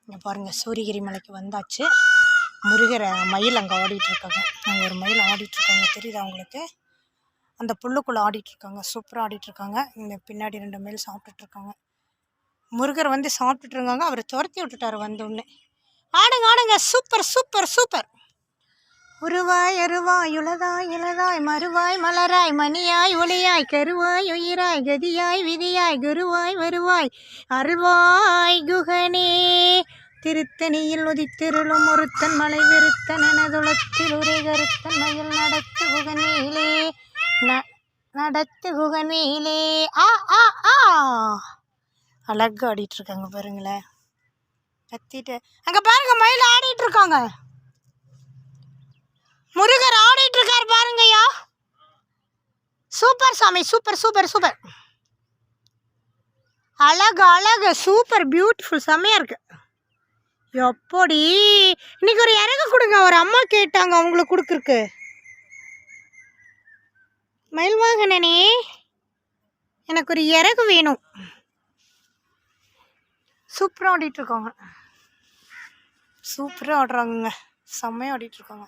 இங்கே பாருங்கள், சூரியகிரி மலைக்கு வந்தாச்சு. முருகரை மயில் அங்கே ஆடிட்டுருக்காங்க. அங்கே ஒரு மயில் ஆடிட்டுருக்காங்க, தெரியுதா அவங்களுக்கு? அந்த புல்லுக்குள்ளே ஆடிட்டுருக்காங்க, சூப்பராக ஆடிட்டுருக்காங்க. இந்த பின்னாடி 2 மயில் சாப்பிட்டுட்ருக்காங்க. முருகர் வந்து சாப்பிட்டுட்ருக்காங்க, அவர் துரத்தி விட்டுட்டார் வந்தோடனே. ஆடுங்க ஆடுங்க, சூப்பர் சூப்பர் சூப்பர். உருவாய் அருவாய் உலதாய் இலதாய் மறுவாய் மலராய் மணியாய் ஒளியாய் கருவாய் உயிராய் கதியாய் விதியாய் குருவாய் வருவாய் அருள்வாய் குகனே. திருத்தணியில் உதித்திருளும் ஒருத்தன் மலை வெறுத்தன் எனதுளத்தில் உரை கருத்தன் மயில் நடத்து குகன்மேலே நடத்து குகன்மேலே. ஆ ஆ ஆ அழகு ஆடிட்டுருக்காங்க பாருங்களேன். கத்திட்டு அங்கே பாருங்க, மயில் ஆடிட்டுருக்காங்க. முருகர் ஆடிட்டு இருக்கார் பாருங்கய்யா. சூப்பர் சாமி, சூப்பர் சூப்பர் சூப்பர். அழகு அழகு, சூப்பர் பியூட்டிஃபுல், செம்மையா இருக்கு. எப்படி இன்னைக்கு ஒரு இறகு கொடுங்க, ஒரு அம்மா கேட்டாங்க அவங்களுக்கு கொடுக்குறக்கு. மயில் வாகனனே, எனக்கு ஒரு இறகு வேணும். சூப்பராக ஆடிட்டு இருக்காங்க, சூப்பராக ஆடுறாங்க, செம்மையாக ஆடிட்டு இருக்காங்க.